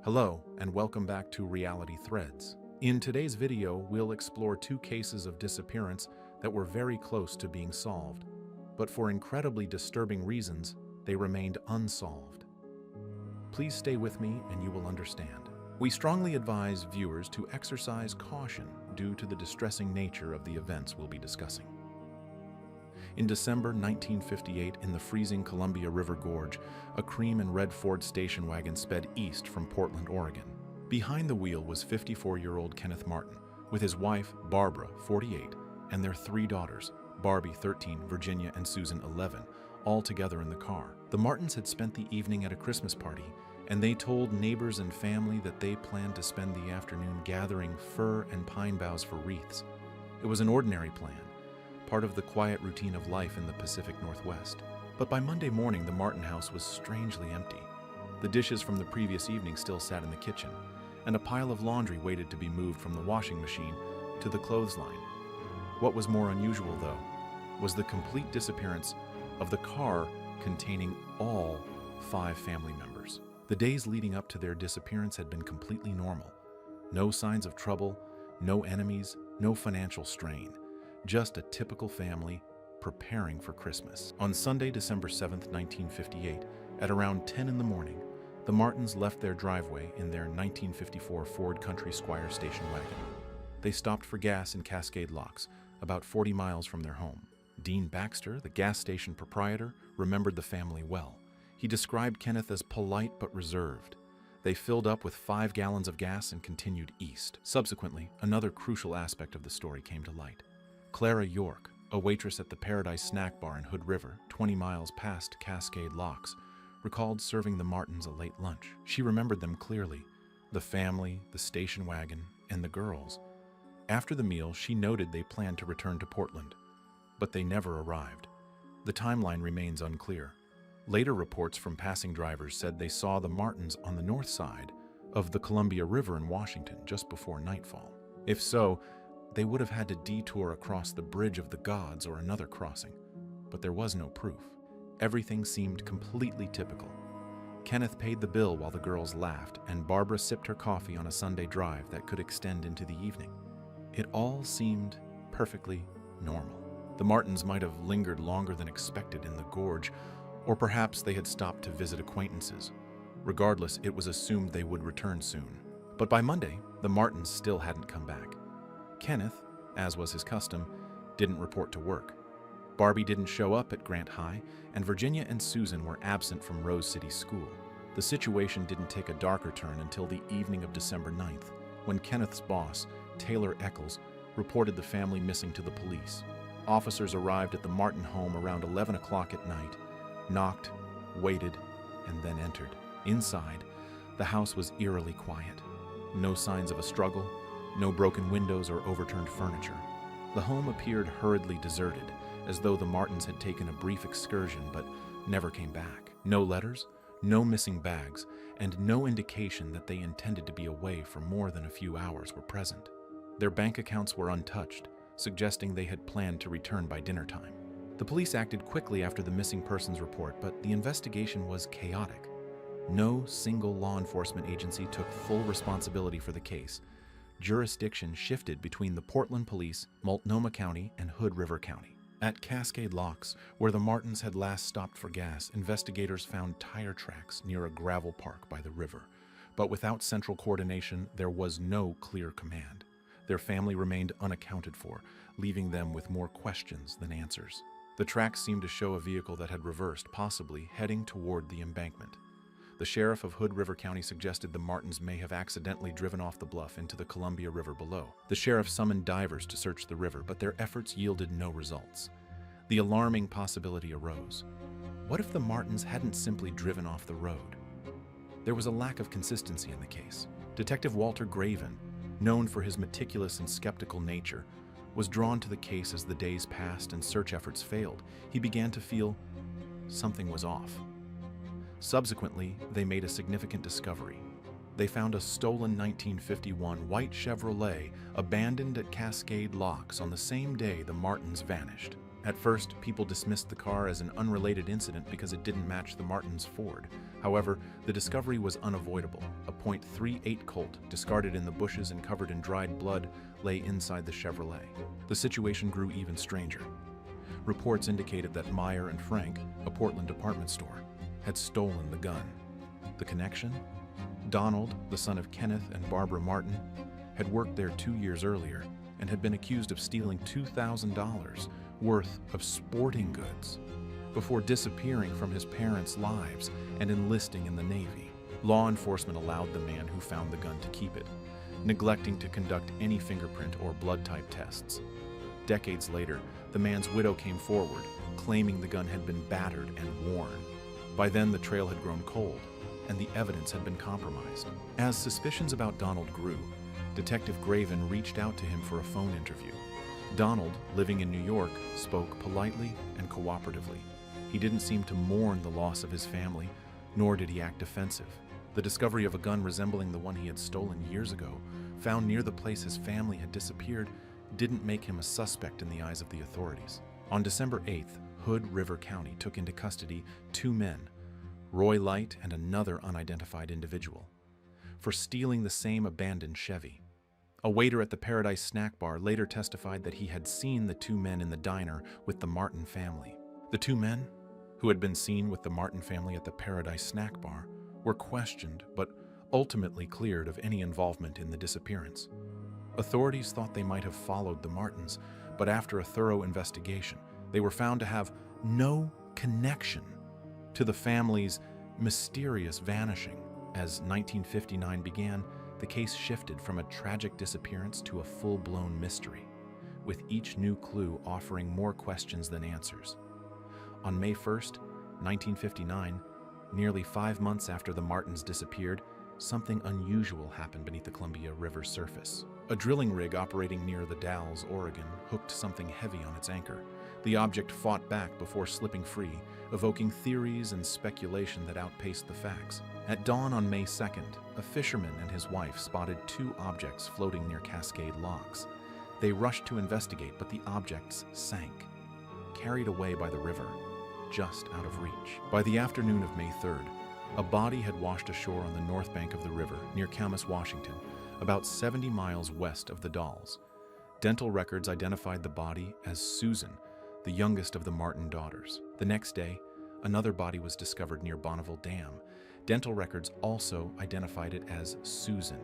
Hello, and welcome back to Reality Threads. In today's video, we'll explore two cases of disappearance that were very close to being solved, but for incredibly disturbing reasons, they remained unsolved. Please stay with me and you will understand. We strongly advise viewers to exercise caution due to the distressing nature of the events we'll be discussing. In December 1958, in the freezing Columbia River Gorge, a cream and red Ford station wagon sped east from Portland, Oregon. Behind the wheel was 54-year-old Kenneth Martin, with his wife, Barbara, 48, and their three daughters, Barbie, 13, Virginia, and Susan, 11, all together in the car. The Martins had spent the evening at a Christmas party, and they told neighbors and family that they planned to spend the afternoon gathering fir and pine boughs for wreaths. It was an ordinary plan, part of the quiet routine of life in the Pacific Northwest. But by Monday morning, the Martin house was strangely empty. The dishes from the previous evening still sat in the kitchen, and a pile of laundry waited to be moved from the washing machine to the clothesline. What was more unusual, though, was the complete disappearance of the car containing all 5 family members. The days leading up to their disappearance had been completely normal. No signs of trouble, no enemies, no financial strain. Just a typical family preparing for Christmas. On Sunday, December 7th, 1958, at around 10 in the morning, the Martins left their driveway in their 1954 Ford Country Squire station wagon. They stopped for gas in Cascade Locks, about 40 miles from their home. Dean Baxter, the gas station proprietor, remembered the family well. He described Kenneth as polite but reserved. They filled up with 5 gallons of gas and continued east. Subsequently, another crucial aspect of the story came to light. Clara York, a waitress at the Paradise Snack Bar in Hood River, 20 miles past Cascade Locks, recalled serving the Martins a late lunch. She remembered them clearly, the family, the station wagon, and the girls. After the meal, she noted they planned to return to Portland, but they never arrived. The timeline remains unclear. Later reports from passing drivers said they saw the Martins on the north side of the Columbia River in Washington just before nightfall. If so, they would have had to detour across the Bridge of the Gods or another crossing, but there was no proof. Everything seemed completely typical. Kenneth paid the bill while the girls laughed, and Barbara sipped her coffee on a Sunday drive that could extend into the evening. It all seemed perfectly normal. The Martins might have lingered longer than expected in the gorge, or perhaps they had stopped to visit acquaintances. Regardless, it was assumed they would return soon. But by Monday, the Martins still hadn't come back. Kenneth, as was his custom, didn't report to work. Barbie didn't show up at Grant High, and Virginia and Susan were absent from Rose City School. The situation didn't take a darker turn until the evening of December 9th, when Kenneth's boss, Taylor Eccles, reported the family missing to the police. Officers arrived at the Martin home around 11 o'clock at night, knocked, waited, and then entered. Inside, the house was eerily quiet. No signs of a struggle, no broken windows or overturned furniture. The home appeared hurriedly deserted, as though the Martins had taken a brief excursion but never came back. No letters, no missing bags, and no indication that they intended to be away for more than a few hours were present. Their bank accounts were untouched, suggesting they had planned to return by dinner time. The police acted quickly after the missing persons report, but the investigation was chaotic. No single law enforcement agency took full responsibility for the case. Jurisdiction shifted between the Portland Police, Multnomah County, and Hood River County. At Cascade Locks, where the Martins had last stopped for gas, investigators found tire tracks near a gravel park by the river. But without central coordination, there was no clear command. Their family remained unaccounted for, leaving them with more questions than answers. The tracks seemed to show a vehicle that had reversed, possibly heading toward the embankment. The sheriff of Hood River County suggested the Martins may have accidentally driven off the bluff into the Columbia River below. The sheriff summoned divers to search the river, but their efforts yielded no results. The alarming possibility arose. What if the Martins hadn't simply driven off the road? There was a lack of consistency in the case. Detective Walter Graven, known for his meticulous and skeptical nature, was drawn to the case as the days passed and search efforts failed. He began to feel something was off. Subsequently, they made a significant discovery. They found a stolen 1951 white Chevrolet abandoned at Cascade Locks on the same day the Martins vanished. At first, people dismissed the car as an unrelated incident because it didn't match the Martin's Ford. However, the discovery was unavoidable. A .38 Colt, discarded in the bushes and covered in dried blood, lay inside the Chevrolet. The situation grew even stranger. Reports indicated that Meyer and Frank, a Portland department store, had stolen the gun. The connection? Donald, the son of Kenneth and Barbara Martin, had worked there 2 years earlier and had been accused of stealing $2,000 worth of sporting goods before disappearing from his parents' lives and enlisting in the Navy. Law enforcement allowed the man who found the gun to keep it, neglecting to conduct any fingerprint or blood type tests. Decades later, the man's widow came forward, claiming the gun had been battered and worn. By then, the trail had grown cold, and the evidence had been compromised. As suspicions about Donald grew, Detective Graven reached out to him for a phone interview. Donald, living in New York, spoke politely and cooperatively. He didn't seem to mourn the loss of his family, nor did he act defensive. The discovery of a gun resembling the one he had stolen years ago, found near the place his family had disappeared, didn't make him a suspect in the eyes of the authorities. On December 8th, Hood River County took into custody 2 men, Roy Light and another unidentified individual, for stealing the same abandoned Chevy. A waiter at the Paradise Snack Bar later testified that he had seen the 2 men in the diner with the Martin family. The 2 men, who had been seen with the Martin family at the Paradise Snack Bar, were questioned but ultimately cleared of any involvement in the disappearance. Authorities thought they might have followed the Martins, but after a thorough investigation, they were found to have no connection to the family's mysterious vanishing. As 1959 began, the case shifted from a tragic disappearance to a full-blown mystery, with each new clue offering more questions than answers. On May 1st, 1959, nearly 5 months after the Martins disappeared, something unusual happened beneath the Columbia River's surface. A drilling rig operating near the Dalles, Oregon, hooked something heavy on its anchor. The object fought back before slipping free, evoking theories and speculation that outpaced the facts. At dawn on May 2nd, a fisherman and his wife spotted 2 objects floating near Cascade Locks. They rushed to investigate, but the objects sank, carried away by the river, just out of reach. By the afternoon of May 3rd, a body had washed ashore on the north bank of the river near Camas, Washington, about 70 miles west of the Dalles. Dental records identified the body as Susan, the youngest of the Martin daughters. The next day, another body was discovered near Bonneville Dam. Dental records also identified it as Susan.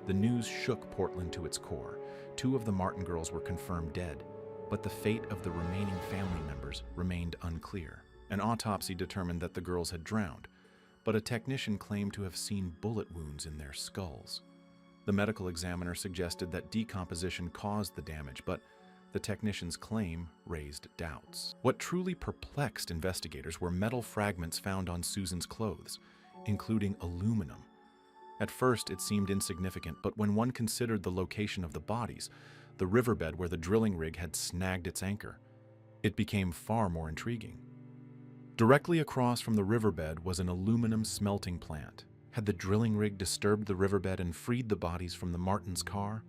The news shook Portland to its core. 2 of the Martin girls were confirmed dead, but the fate of the remaining family members remained unclear. An autopsy determined that the girls had drowned, but a technician claimed to have seen bullet wounds in their skulls. The medical examiner suggested that decomposition caused the damage, but the technician's claim raised doubts. What truly perplexed investigators were metal fragments found on Susan's clothes, including aluminum. At first, it seemed insignificant, but when one considered the location of the bodies, the riverbed where the drilling rig had snagged its anchor, it became far more intriguing. Directly across from the riverbed was an aluminum smelting plant. Had the drilling rig disturbed the riverbed and freed the bodies from the Martins' car?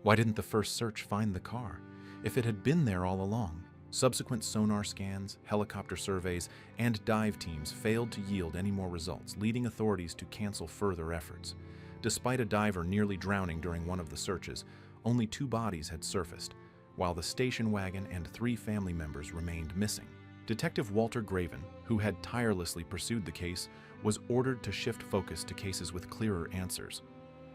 Why didn't the first search find the car, if it had been there all along? Subsequent sonar scans, helicopter surveys, and dive teams failed to yield any more results, leading authorities to cancel further efforts. Despite a diver nearly drowning during one of the searches, only 2 bodies had surfaced, while the station wagon and 3 family members remained missing. Detective Walter Graven, who had tirelessly pursued the case, was ordered to shift focus to cases with clearer answers.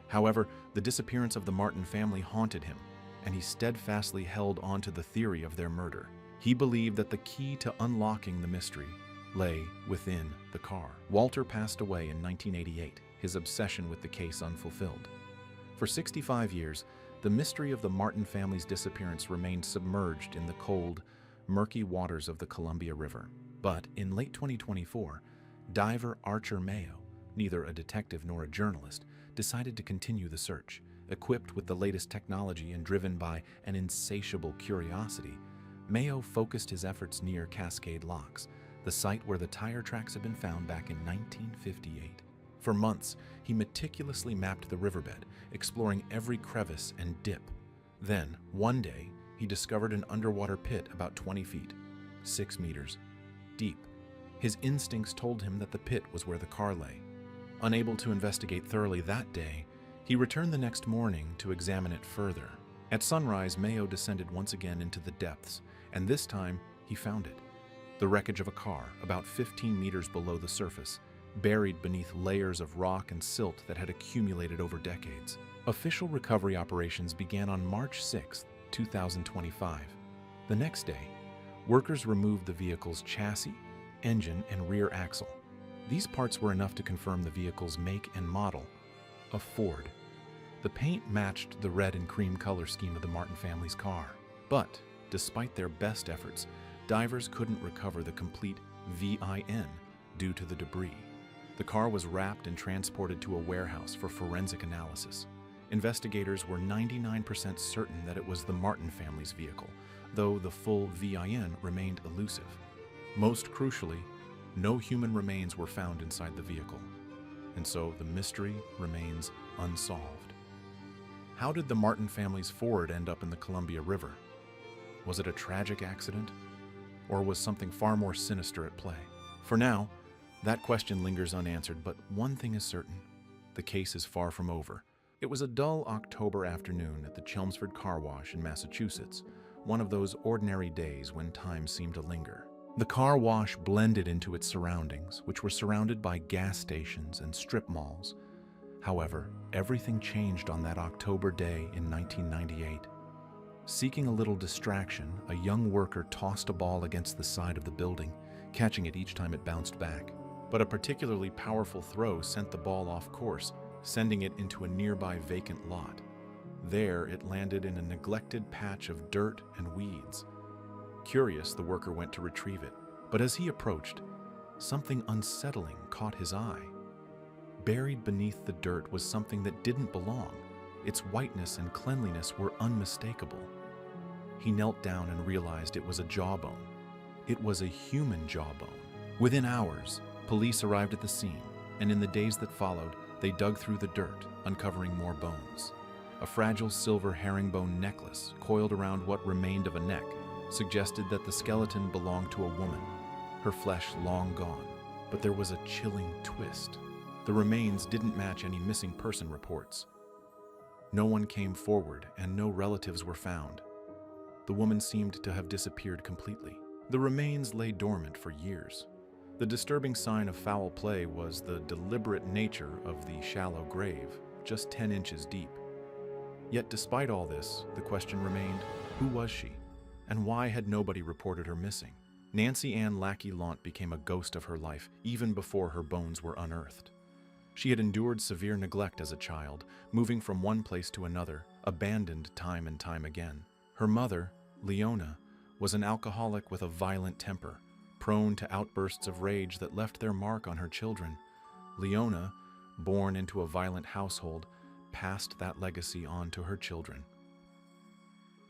However, the disappearance of the Martin family haunted him, and he steadfastly held on to the theory of their murder. He believed that the key to unlocking the mystery lay within the car. Walter passed away in 1988, his obsession with the case unfulfilled. For 65 years, the mystery of the Martin family's disappearance remained submerged in the cold, murky waters of the Columbia River. But in late 2024, diver Archer Mayo, neither a detective nor a journalist, decided to continue the search. Equipped with the latest technology and driven by an insatiable curiosity, Mayo focused his efforts near Cascade Locks, the site where the tire tracks had been found back in 1958. For months, he meticulously mapped the riverbed, exploring every crevice and dip. Then, one day, he discovered an underwater pit about 20 feet. 6 meters, deep. His instincts told him that the pit was where the car lay. Unable to investigate thoroughly that day, he returned the next morning to examine it further. At sunrise, Mayo descended once again into the depths, and this time he found it. The wreckage of a car, about 15 meters below the surface, buried beneath layers of rock and silt that had accumulated over decades. Official recovery operations began on March 6, 2025. The next day, workers removed the vehicle's chassis, engine, and rear axle. These parts were enough to confirm the vehicle's make and model, a Ford. The paint matched the red and cream color scheme of the Martin family's car. But, despite their best efforts, divers couldn't recover the complete VIN due to the debris. The car was wrapped and transported to a warehouse for forensic analysis. Investigators were 99% certain that it was the Martin family's vehicle, though the full VIN remained elusive. Most crucially, no human remains were found inside the vehicle, and so the mystery remains unsolved. How did the Martin family's Ford end up in the Columbia River? Was it a tragic accident? Or was something far more sinister at play? For now, that question lingers unanswered, but one thing is certain: the case is far from over. It was a dull October afternoon at the Chelmsford Car Wash in Massachusetts, one of those ordinary days when time seemed to linger. The car wash blended into its surroundings, which were surrounded by gas stations and strip malls. However, everything changed on that October day in 1998. Seeking a little distraction, a young worker tossed a ball against the side of the building, catching it each time it bounced back. But a particularly powerful throw sent the ball off course, sending it into a nearby vacant lot. There, it landed in a neglected patch of dirt and weeds. Curious, the worker went to retrieve it, but as he approached, something unsettling caught his eye. Buried beneath the dirt was something that didn't belong. Its whiteness and cleanliness were unmistakable. He knelt down and realized it was a jawbone. It was a human jawbone. Within hours, police arrived at the scene, and in the days that followed, they dug through the dirt, uncovering more bones. A fragile silver herringbone necklace, coiled around what remained of a neck, suggested that the skeleton belonged to a woman, her flesh long gone. But there was a chilling twist. The remains didn't match any missing person reports. No one came forward, and no relatives were found. The woman seemed to have disappeared completely. The remains lay dormant for years. The disturbing sign of foul play was the deliberate nature of the shallow grave, just 10 inches deep. Yet despite all this, the question remained, who was she? And why had nobody reported her missing? Nancy Ann Lackey Launt became a ghost of her life even before her bones were unearthed. She had endured severe neglect as a child, moving from one place to another, abandoned time and time again. Her mother, Leona, was an alcoholic with a violent temper, prone to outbursts of rage that left their mark on her children. Leona, born into a violent household, passed that legacy on to her children.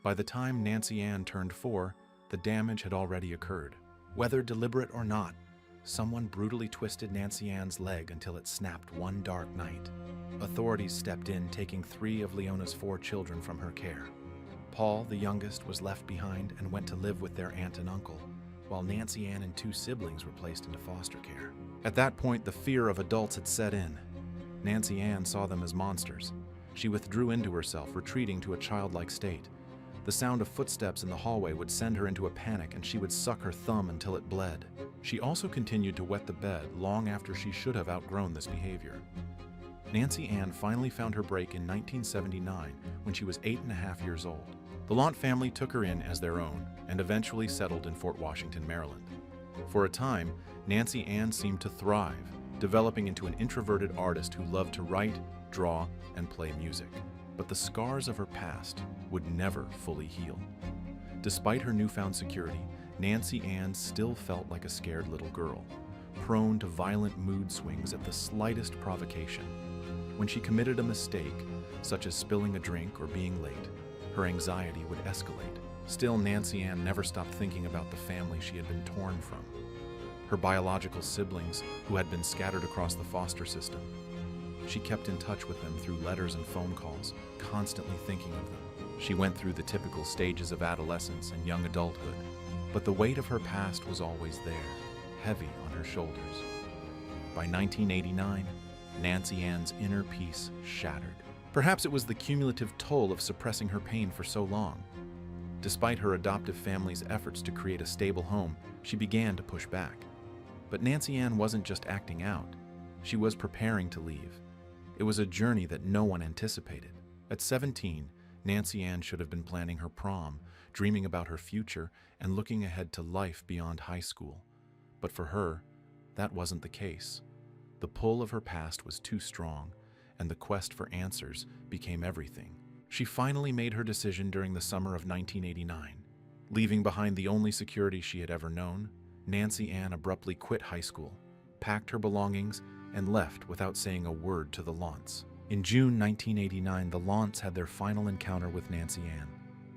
By the time Nancy Ann turned 4, the damage had already occurred. Whether deliberate or not, someone brutally twisted Nancy Ann's leg until it snapped one dark night. Authorities stepped in, taking 3 of Leona's 4 children from her care. Paul, the youngest, was left behind and went to live with their aunt and uncle, while Nancy Ann and 2 siblings were placed into foster care. At that point, the fear of adults had set in. Nancy Ann saw them as monsters. She withdrew into herself, retreating to a childlike state. The sound of footsteps in the hallway would send her into a panic, and she would suck her thumb until it bled. She also continued to wet the bed long after she should have outgrown this behavior. Nancy Ann finally found her break in 1979 when she was 8.5 years old. The Launt family took her in as their own and eventually settled in Fort Washington, Maryland. For a time, Nancy Ann seemed to thrive, developing into an introverted artist who loved to write, draw, and play music. But the scars of her past would never fully heal. Despite her newfound security, Nancy Ann still felt like a scared little girl, prone to violent mood swings at the slightest provocation. When she committed a mistake, such as spilling a drink or being late, her anxiety would escalate. Still, Nancy Ann never stopped thinking about the family she had been torn from. Her biological siblings, who had been scattered across the foster system. She kept in touch with them through letters and phone calls, constantly thinking of them. She went through the typical stages of adolescence and young adulthood, but the weight of her past was always there, heavy on her shoulders. By 1989, Nancy Ann's inner peace shattered. Perhaps it was the cumulative toll of suppressing her pain for so long. Despite her adoptive family's efforts to create a stable home, she began to push back. But Nancy Ann wasn't just acting out. She was preparing to leave. It was a journey that no one anticipated. At 17, Nancy Ann should have been planning her prom, dreaming about her future, and looking ahead to life beyond high school. But for her, that wasn't the case. The pull of her past was too strong, and the quest for answers became everything. She finally made her decision during the summer of 1989. Leaving behind the only security she had ever known, Nancy Ann abruptly quit high school, packed her belongings, and left without saying a word to the Launts. In June 1989, the Launts had their final encounter with Nancy Ann.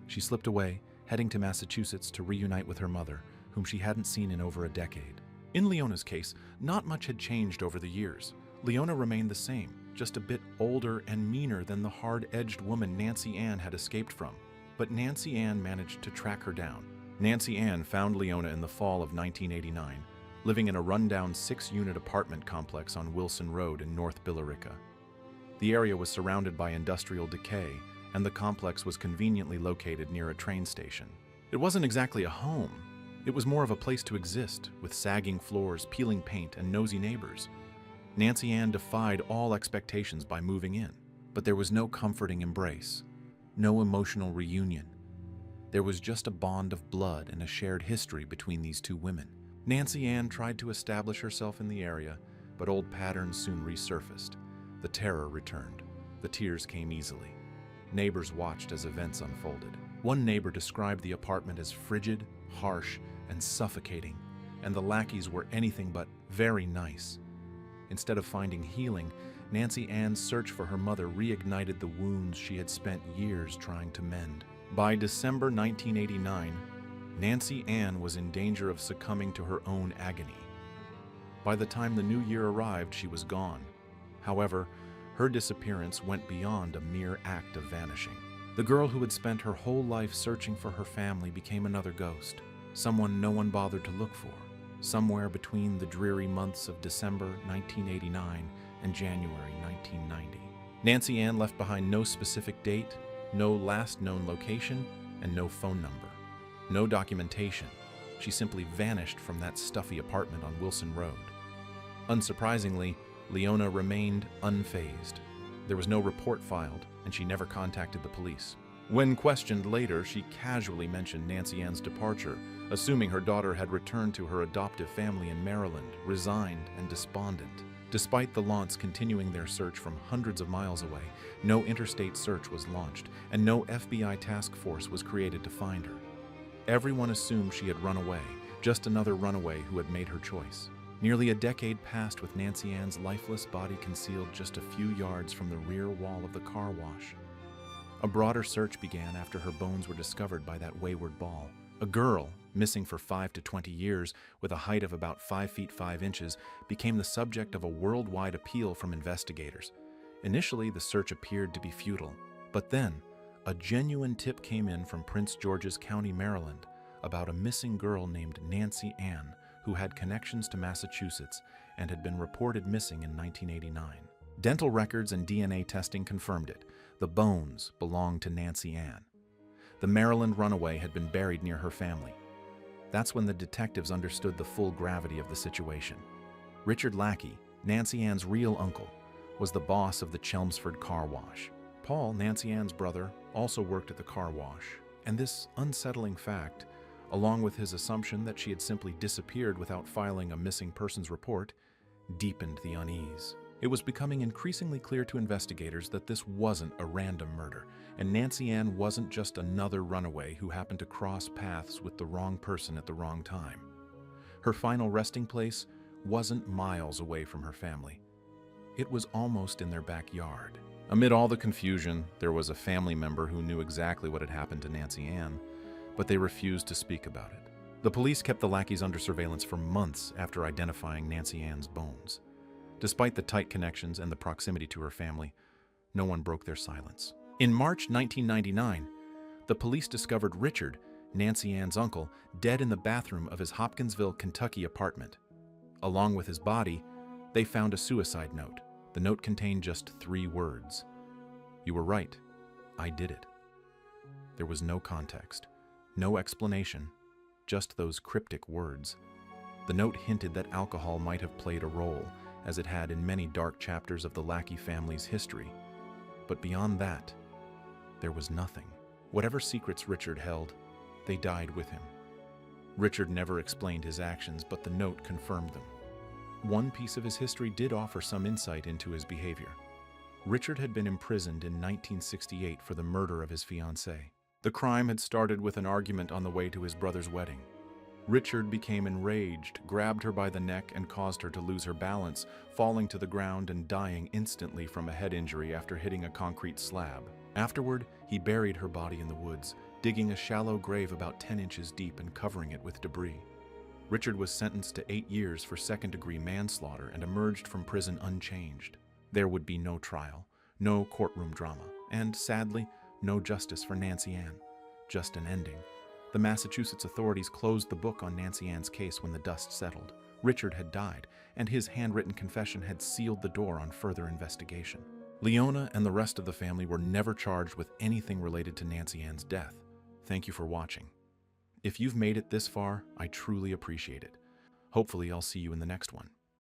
She slipped away, heading to Massachusetts to reunite with her mother, whom she hadn't seen in over a decade. In Leona's case, not much had changed over the years. Leona remained the same, just a bit older and meaner than the hard-edged woman Nancy Ann had escaped from. But Nancy Ann managed to track her down. Nancy Ann found Leona in the fall of 1989, living in a rundown 6-unit apartment complex on Wilson Road in North Billerica. The area was surrounded by industrial decay, and the complex was conveniently located near a train station. It wasn't exactly a home. It was more of a place to exist, with sagging floors, peeling paint, and nosy neighbors. Nancy Ann defied all expectations by moving in, but there was no comforting embrace, no emotional reunion. There was just a bond of blood and a shared history between these two women. Nancy Ann tried to establish herself in the area, but old patterns soon resurfaced. The terror returned. The tears came easily. Neighbors watched as events unfolded. One neighbor described the apartment as frigid, harsh, and suffocating, and the Lackeys were anything but very nice. Instead of finding healing, Nancy Ann's search for her mother reignited the wounds she had spent years trying to mend. By December 1989, Nancy Ann was in danger of succumbing to her own agony. By the time the new year arrived, she was gone. However, her disappearance went beyond a mere act of vanishing. The girl who had spent her whole life searching for her family became another ghost, someone no one bothered to look for, somewhere between the dreary months of December 1989 and January 1990. Nancy Ann left behind no specific date, no last known location, and no phone number. No documentation. She simply vanished from that stuffy apartment on Wilson Road. Unsurprisingly, Leona remained unfazed. There was no report filed, and she never contacted the police. When questioned later, she casually mentioned Nancy Ann's departure, assuming her daughter had returned to her adoptive family in Maryland, resigned and despondent. Despite the Launts continuing their search from hundreds of miles away, no interstate search was launched, and no FBI task force was created to find her. Everyone assumed she had run away, just another runaway who had made her choice. Nearly a decade passed with Nancy Ann's lifeless body concealed just a few yards from the rear wall of the car wash. A broader search began after her bones were discovered by that wayward ball. A girl, missing for 5 to 20 years, with a height of about 5 feet 5 inches, became the subject of a worldwide appeal from investigators. Initially, the search appeared to be futile, but then a genuine tip came in from Prince George's County, Maryland, about a missing girl named Nancy Ann, who had connections to Massachusetts and had been reported missing in 1989. Dental records and DNA testing confirmed it. The bones belonged to Nancy Ann. The Maryland runaway had been buried near her family. That's when the detectives understood the full gravity of the situation. Richard Lackey, Nancy Ann's real uncle, was the boss of the Chelmsford car wash. Paul, Nancy Ann's brother, also worked at the car wash, and this unsettling fact, along with his assumption that she had simply disappeared without filing a missing persons report, deepened the unease. It was becoming increasingly clear to investigators that this wasn't a random murder, and Nancy Ann wasn't just another runaway who happened to cross paths with the wrong person at the wrong time. Her final resting place wasn't miles away from her family. It was almost in their backyard. Amid all the confusion, there was a family member who knew exactly what had happened to Nancy Ann, but they refused to speak about it. The police kept the Lackeys under surveillance for months after identifying Nancy Ann's bones. Despite the tight connections and the proximity to her family, no one broke their silence. In March 1999, the police discovered Richard Nancy Ann's uncle, dead in the bathroom of his Hopkinsville, Kentucky apartment. Along with his body, they found a suicide note. The note contained just 3 words. "You were right. I did it." There was no context, no explanation, just those cryptic words. The note hinted that alcohol might have played a role, as it had in many dark chapters of the Lackey family's history. But beyond that, there was nothing. Whatever secrets Richard held, they died with him. Richard never explained his actions, but the note confirmed them. One piece of his history did offer some insight into his behavior. Richard had been imprisoned in 1968 for the murder of his fiancée. The crime had started with an argument on the way to his brother's wedding. Richard became enraged, grabbed her by the neck, and caused her to lose her balance, falling to the ground and dying instantly from a head injury after hitting a concrete slab. Afterward, he buried her body in the woods, digging a shallow grave about 10 inches deep and covering it with debris. Richard was sentenced to 8 years for second-degree manslaughter and emerged from prison unchanged. There would be no trial, no courtroom drama, and, sadly, no justice for Nancy Ann, just an ending. The Massachusetts authorities closed the book on Nancy Ann's case when the dust settled. Richard had died, and his handwritten confession had sealed the door on further investigation. Leona and the rest of the family were never charged with anything related to Nancy Ann's death. Thank you for watching. If you've made it this far, I truly appreciate it. Hopefully, I'll see you in the next one.